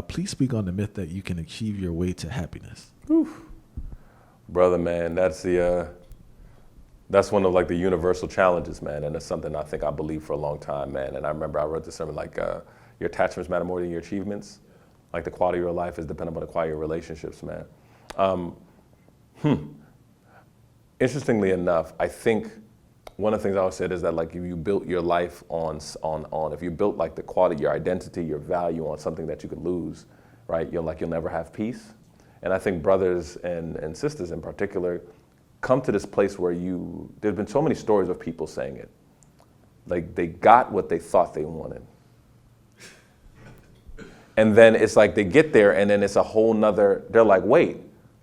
Please speak on the myth that you can achieve your way to happiness. Brother, man, that's one of like the universal challenges, man, and it's something I think I believe for a long time, man. And I remember I wrote this sermon like, your attachments matter more than your achievements. Like the quality of your life is dependent on the quality of your relationships, man. Interestingly enough, I think one of the things I always said is that like if you built your life on if you built like the quality, your identity, your value on something that you could lose, right? You'll never have peace. And I think brothers and sisters in particular come to this place where there's been so many stories of people saying it. Like they got what they thought they wanted. And then it's like they get there and then it's a whole nother, they're like, wait,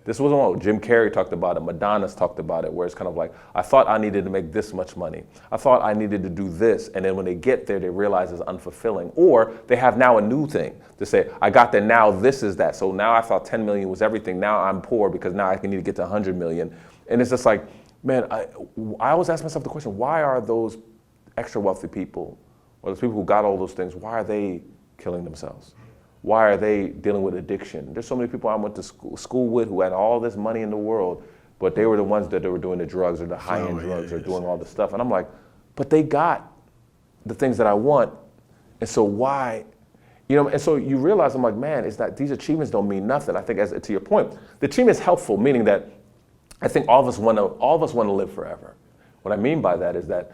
this wasn't what Jim Carrey talked about it, Madonna's talked about it, where it's kind of like, I thought I needed to make this much money. I thought I needed to do this. And then when they get there, they realize it's unfulfilling. Or they have now a new thing to say, I got there, now this is that. So now I thought 10 million was everything. Now I'm poor because now I need to get to 100 million. And it's just like, man, I always ask myself the question, why are those extra wealthy people, or those people who got all those things, why are they killing themselves? Why are they dealing with addiction? There's so many people I went to school with who had all this money in the world, but they were the ones that were doing the drugs or the high-end drugs or doing all the stuff. And I'm like, but they got the things that I want. And so why, and so you realize, I'm like, man, it's not, these achievements don't mean nothing. I think to your point, the achievement is helpful, meaning that I think all of us want to live forever. What I mean by that is that,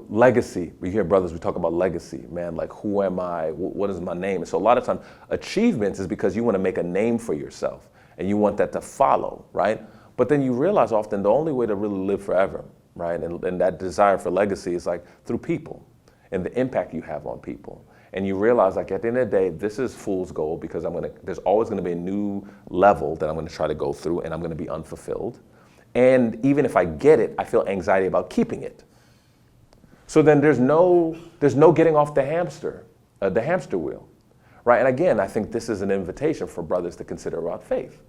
legacy, we hear brothers, we talk about legacy, man, like who am I, what is my name? And so a lot of times achievements is because you want to make a name for yourself and you want that to follow, right? But then you realize often the only way to really live forever, right? And that desire for legacy is like through people and the impact you have on people. And you realize like at the end of the day, this is fool's gold because there's always gonna be a new level that I'm gonna try to go through and I'm gonna be unfulfilled. And even if I get it, I feel anxiety about keeping it. So then there's no getting off the hamster wheel, right? And again, I think this is an invitation for brothers to consider about faith.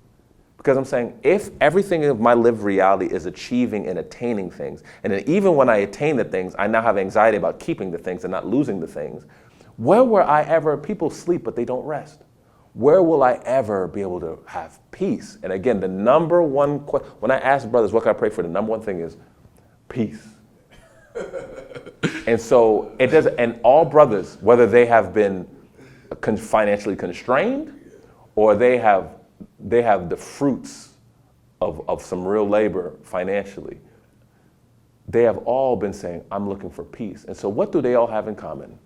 Because I'm saying, if everything of my lived reality is achieving and attaining things, and then even when I attain the things, I now have anxiety about keeping the things and not losing the things, where will I ever, people sleep but they don't rest. Where will I ever be able to have peace? And again, the number one, when I ask brothers, what can I pray for? The number one thing is peace. And so it does, and all brothers, whether they have been financially constrained or they have the fruits of some real labor financially, they have all been saying, I'm looking for peace. And so what do they all have in common?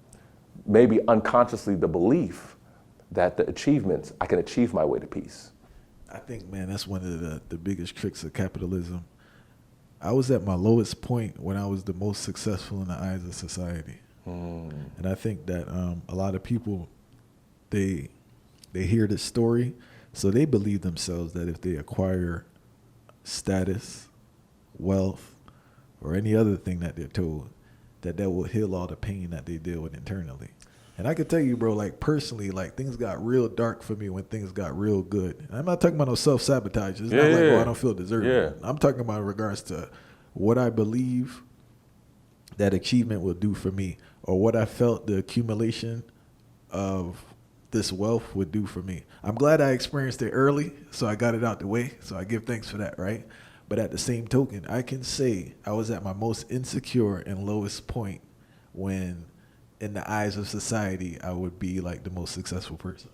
Maybe unconsciously the belief that the achievements, I can achieve my way to peace. I think, man, that's one of the biggest tricks of capitalism. I was at my lowest point when I was the most successful in the eyes of society. And I think that a lot of people, they hear this story, so they believe themselves that if they acquire status, wealth, or any other thing that they're told, that will heal all the pain that they deal with internally. And I can tell you, bro, like personally, like things got real dark for me when things got real good. And I'm not talking about no self-sabotage. It's not like, oh, I don't feel deserving. Yeah. I'm talking about in regards to what I believe that achievement will do for me, or what I felt the accumulation of this wealth would do for me. I'm glad I experienced it early, so I got it out the way. So I give thanks for that, right? But at the same token, I can say I was at my most insecure and lowest point when, in the eyes of society, I would be like the most successful person.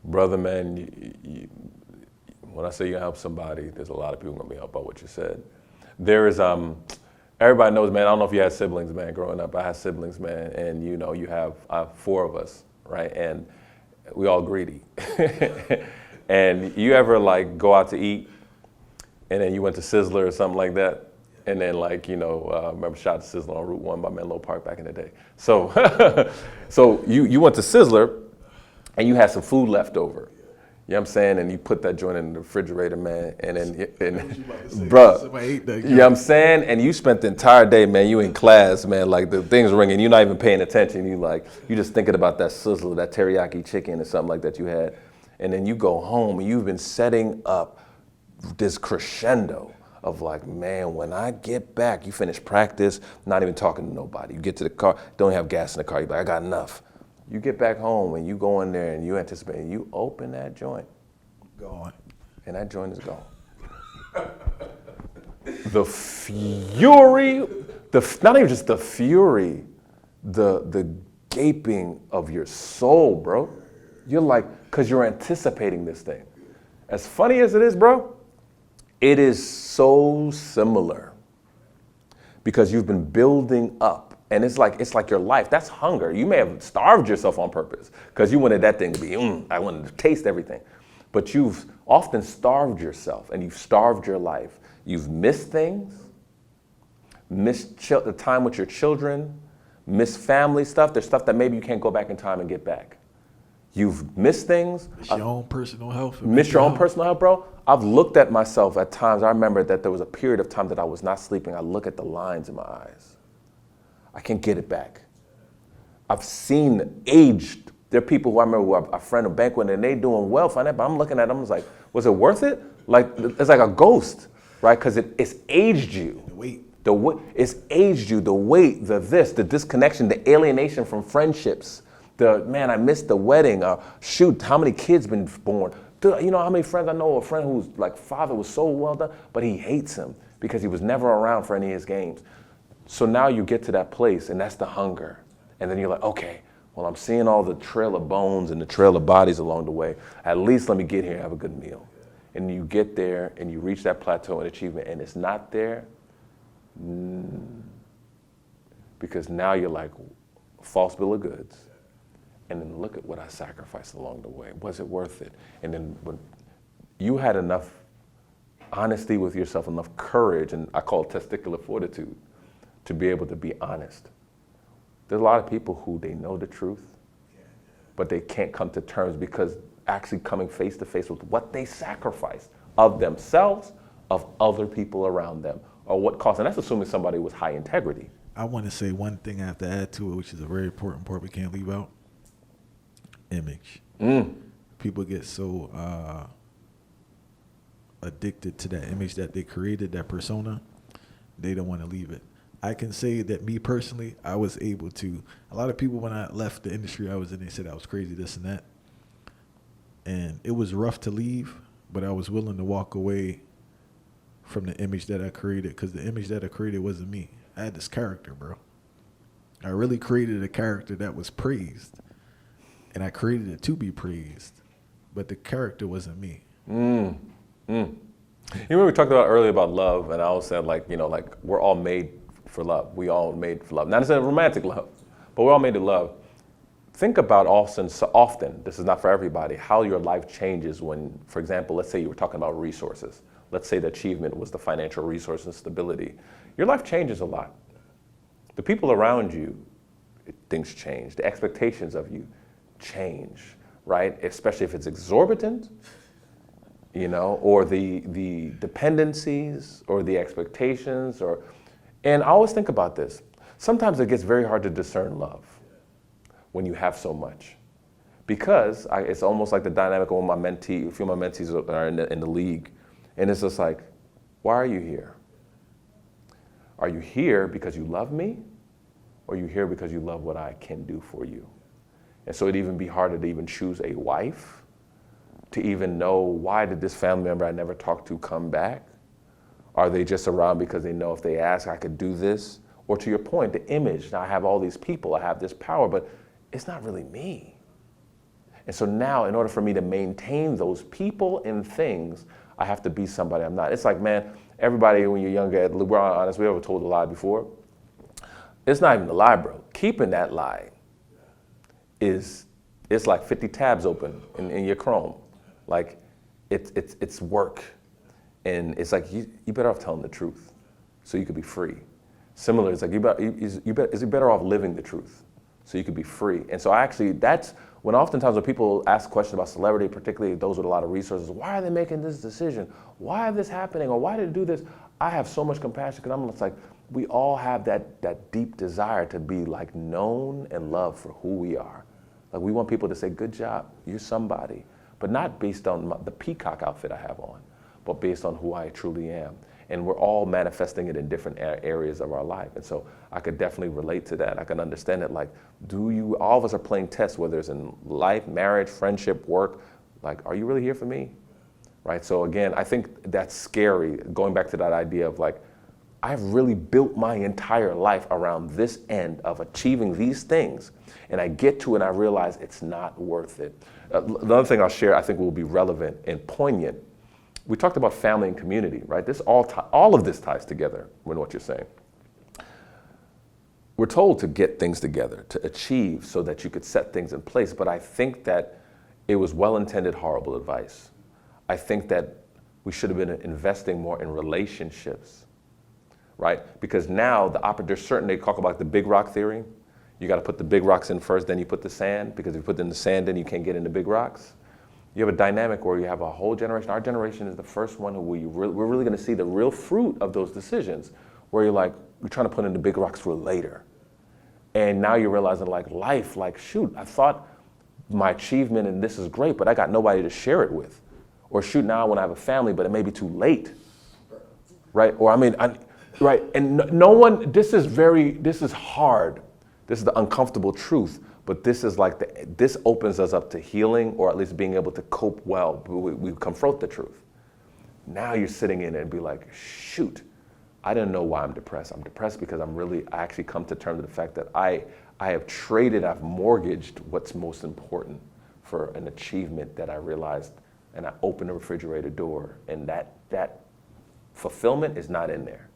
Brother, man, when I say you help somebody, there's a lot of people going to be helped by what you said. There is, everybody knows, man, I don't know if you had siblings, man, growing up. I had siblings, man, and you have four of us, right? And we all greedy. And you ever like go out to eat and then you went to Sizzler or something like that? And then remember shout out to Sizzler on Route 1 by Menlo Park back in the day. So so you went to Sizzler and you had some food left over. You know what I'm saying? And you put that joint in the refrigerator, man. And bruh, you know what I'm saying? And you spent the entire day, man, you in class, man, like the thing's ringing. You're not even paying attention. You just thinking about that Sizzler, that teriyaki chicken or something like that you had. And then you go home and you've been setting up this crescendo of like, man, when I get back, you finish practice, not even talking to nobody. You get to the car, don't have gas in the car. You're like, I got enough. You get back home and you go in there and you anticipate, and you open that joint. Gone. And that joint is gone. The fury, not even just the fury, the gaping of your soul, bro. You're like, because you're anticipating this thing. As funny as it is, bro, it is so similar because you've been building up. And it's like your life. That's hunger. You may have starved yourself on purpose because you wanted that thing to be, I wanted to taste everything. But you've often starved yourself and you've starved your life. You've missed things, missed the time with your children, missed family stuff. There's stuff that maybe you can't go back in time and get back. You've missed things. Miss your own personal health. Miss your own personal health, bro. I've looked at myself at times. I remember that there was a period of time that I was not sleeping. I look at the lines in my eyes. I can't get it back. I've seen aged. There are people who I remember who are a friend of banquet and they doing well, but I'm looking at them, I was like, was it worth it? Like, it's like a ghost, right? Because it's aged you. The weight. It's aged you, the weight, the disconnection, the alienation from friendships. Man, I missed the wedding. Shoot, how many kids been born? You know how many friends I know? A friend whose like father was so well done, but he hates him because he was never around for any of his games. So now you get to that place, and that's the hunger. And then you're like, okay, well, I'm seeing all the trail of bones and the trail of bodies along the way. At least let me get here and have a good meal. And you get there, and you reach that plateau and achievement, and it's not there. Because now you're like, false bill of goods. And then look at what I sacrificed along the way. Was it worth it? And then when you had enough honesty with yourself, enough courage, and I call it testicular fortitude, to be able to be honest. There's a lot of people who they know the truth, but they can't come to terms because actually coming face to face with what they sacrificed of themselves, of other people around them, or what cost. And that's assuming somebody was high integrity. I want to say one thing I have to add to it, which is a very important part we can't leave out. Image. People get so addicted to that image that they created, that persona, they don't want to leave it. I can say that me personally, I was able to, a lot of people when I left the industry I was in, they said I was crazy, this and that. And it was rough to leave, but I was willing to walk away from the image that I created because the image that I created wasn't me. I had this character, bro. I really created a character that was praised. And I created it to be praised, but the character wasn't me. You know, we talked about earlier about love, and I always said, like, you know, like we're all made for love. We all made for love. Not necessarily romantic love, but we're all made to love. Think about often, this is not for everybody, how your life changes when, for example, let's say you were talking about resources. Let's say the achievement was the financial resource and stability. Your life changes a lot. The people around you, things change. The expectations of you change, right? Especially if it's exorbitant, you know, or the dependencies or the expectations, and I always think about this. Sometimes it gets very hard to discern love when you have so much, because it's almost like the dynamic of when a few of my mentees are in the league, and it's just like, why are you here? Are you here because you love me, or are you here because you love what I can do for you? And so it'd even be harder to even choose a wife, to even know, why did this family member I never talked to come back? Are they just around because they know if they ask I could do this? Or to your point, the image, now I have all these people, I have this power, but it's not really me. And so now, in order for me to maintain those people and things, I have to be somebody I'm not. It's like, man, everybody when you're younger, we're honest, we ever told a lie before? It's not even a lie, bro. Keeping that lie it's like 50 tabs open in your Chrome. Like, it's work. And it's like, you better off telling the truth so you could be free. Similar, it's like, is you better off living the truth so you could be free. And so that's when oftentimes when people ask questions about celebrity, particularly those with a lot of resources, why are they making this decision? Why is this happening? Or why did they do this? I have so much compassion because I'm just like, we all have that deep desire to be like known and loved for who we are. Like, we want people to say, good job, you're somebody, but not based on the peacock outfit I have on, but based on who I truly am. and we're all manifesting it in different areas of our life. And so I could definitely relate to that. I can understand it. Like, all of us are playing tests, whether it's in life, marriage, friendship, work. Like, are you really here for me? Right? So again, I think that's scary, going back to that idea of like, I've really built my entire life around this end of achieving these things. And I get to it and I realize it's not worth it. Another thing I'll share, I think will be relevant and poignant. We talked about family and community, right? All of this ties together with what you're saying. We're told to get things together, to achieve so that you could set things in place. But I think that it was well-intended, horrible advice. I think that we should have been investing more in relationships, right? Because now there's certain, they talk about the big rock theory. You got to put the big rocks in first, then you put the sand, because if you put in the sand, then you can't get into big rocks. You have a dynamic where you have a whole generation. Our generation is the first one who we're really going to see the real fruit of those decisions, where you're trying to put in the big rocks for later. And now you're realizing life, shoot, I thought my achievement and this is great, but I got nobody to share it with. Or shoot, now I want to have a family, but it may be too late, right? Or right, and no one, this is hard. This is the uncomfortable truth, but this is this opens us up to healing, or at least being able to cope well. We confront the truth. Now you're sitting in it and be like, shoot, I didn't know why I'm depressed. I'm depressed because I actually come to terms with the fact that I've mortgaged what's most important for an achievement that I realized, and I opened the refrigerator door, and that fulfillment is not in there.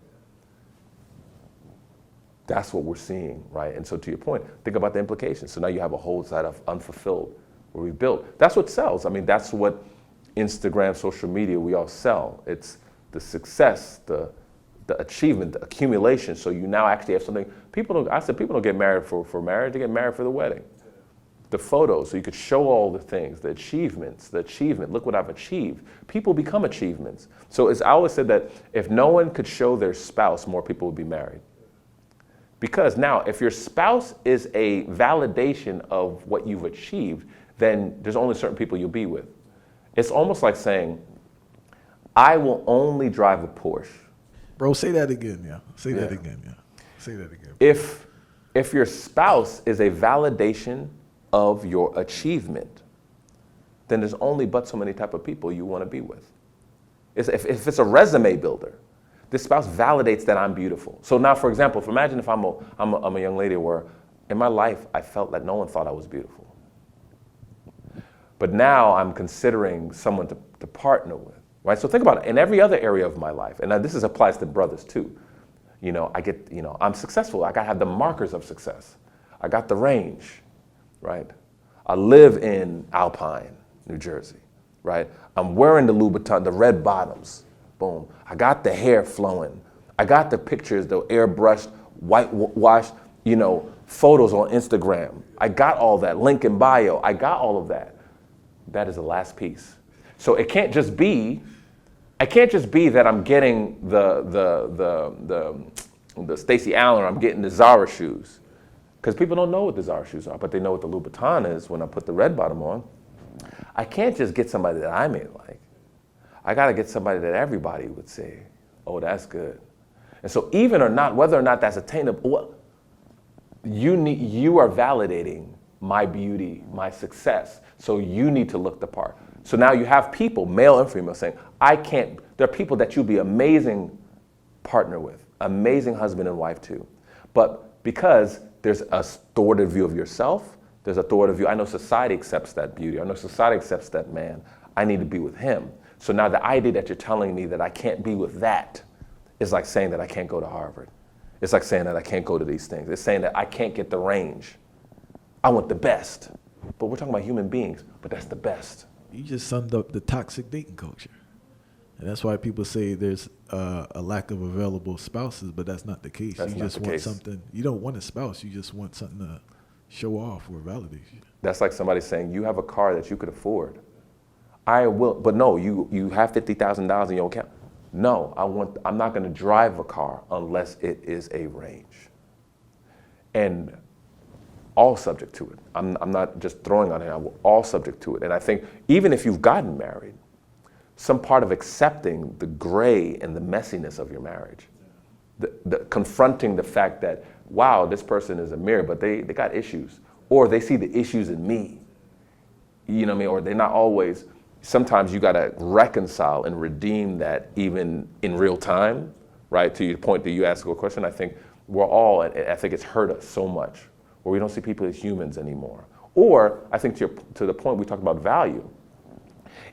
That's what we're seeing, right? And so to your point, think about the implications. So now you have a whole side of unfulfilled where we built. That's what sells. I mean, that's what Instagram, social media, we all sell. It's the success, the achievement, the accumulation. So you now actually have something. People don't get married for marriage, they get married for the wedding. The photos, so you could show all the things, the achievement, look what I've achieved. People become achievements. So I always said that if no one could show their spouse, more people would be married. Because now, if your spouse is a validation of what you've achieved, then there's only certain people you'll be with. It's almost like saying, I will only drive a Porsche. Bro, say that again, yeah. Say that again, yeah. Say that again. If your spouse is a validation of your achievement, then there's only but so many type of people you want to be with. If it's a resume builder, this spouse validates that I'm beautiful. So now, for example, imagine if I'm a young lady where in my life I felt that no one thought I was beautiful. But now I'm considering someone to partner with, right? So think about it, in every other area of my life, and now this applies to brothers too. I'm successful. I gotta have the markers of success. I got the range, right? I live in Alpine, New Jersey, right? I'm wearing the Louboutin, the red bottoms. Boom. I got the hair flowing. I got the pictures, the airbrushed, whitewashed, photos on Instagram. I got all that. Link in bio. I got all of that. That is the last piece. So it can't just be that I'm getting the Stacey Allen, or I'm getting the Zara shoes. Because people don't know what the Zara shoes are, but they know what the Louboutin is when I put the red bottom on. I can't just get somebody that I may like. I got to get somebody that everybody would say, oh, that's good. And so whether or not that's attainable, you are validating my beauty, my success. So you need to look the part. So now you have people, male and female, saying, there are people that you'll be amazing partner with, amazing husband and wife too. But because there's a thwarted view of yourself, there's a thwarted view. I know society accepts that beauty. I know society accepts that man. I need to be with him. So now the idea that you're telling me that I can't be with that is like saying that I can't go to Harvard. It's like saying that I can't go to these things. It's saying that I can't get the range. I want the best. But we're talking about human beings, but that's the best. You just summed up the toxic dating culture. And that's why people say there's a lack of available spouses, but that's not the case. That's you not just the want case. something. You don't want a spouse. You just want something to show off or validate you. That's like somebody saying, you have a car that you could afford. I will, but no, you have $50,000 in your account. No, I'm not going to drive a car unless it is a range. And all subject to it. I'm not just throwing on it, I'm all subject to it. And I think even if you've gotten married, some part of accepting the gray and the messiness of your marriage. The confronting the fact that, wow, this person is a mirror, but they got issues. Or they see the issues in me. You know what I mean? Or they're not always, sometimes you gotta reconcile and redeem that even in real time, right? To your point that you asked a question, I think we're all, and I think it's hurt us so much, where we don't see people as humans anymore. Or, I think to the point we talked about value.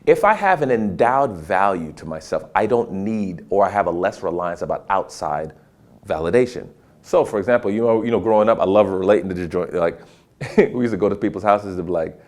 If I have an endowed value to myself, I don't need, or I have a less reliance about outside validation. So, for example, you know, growing up, I love relating to the joint. Like, we used to go to people's houses and be like,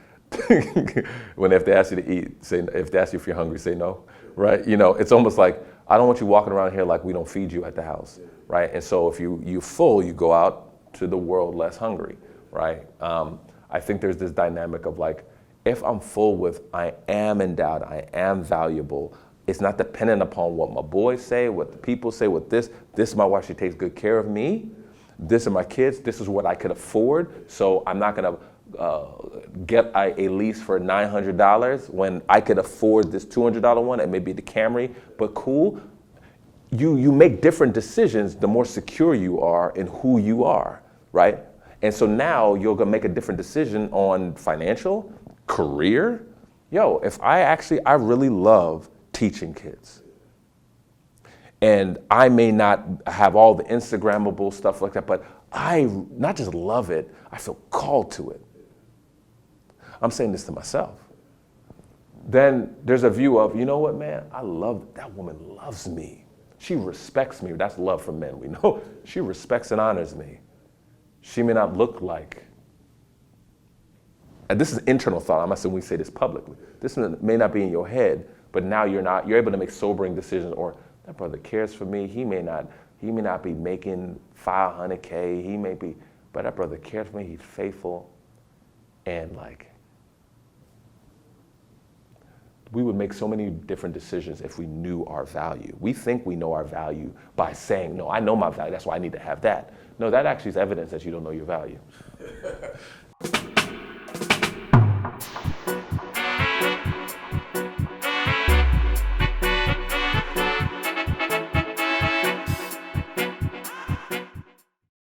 when if they ask you to eat, if they ask you if you're hungry, say no, right? You know, it's almost like, I don't want you walking around here like we don't feed you at the house, right? And so if you're full, you go out to the world less hungry, right? I think there's this dynamic of like, if I'm full with, I am endowed, I am valuable, it's not dependent upon what my boys say, what the people say, this is my wife, she takes good care of me, this are my kids, this is what I could afford, so I'm not gonna get a lease for $900 when I could afford this $200 one and maybe the Camry, but cool. You make different decisions the more secure you are in who you are, right? And so now you're gonna make a different decision on financial, career. Yo, if I really love teaching kids. And I may not have all the Instagrammable stuff like that, but I not just love it, I feel called to it. I'm saying this to myself. Then there's a view of, you know what, man, that woman loves me. She respects me. That's love for men. We know she respects and honors me. She may not look like, and this is internal thought, I'm not saying we say this publicly. This may not be in your head, but now you're able to make sobering decisions, or that brother cares for me. He may not be making $500K, he may be, but that brother cares for me, he's faithful. And like, we would make so many different decisions if we knew our value. We think we know our value by saying, no, I know my value, that's why I need to have that. No, that actually is evidence that you don't know your value.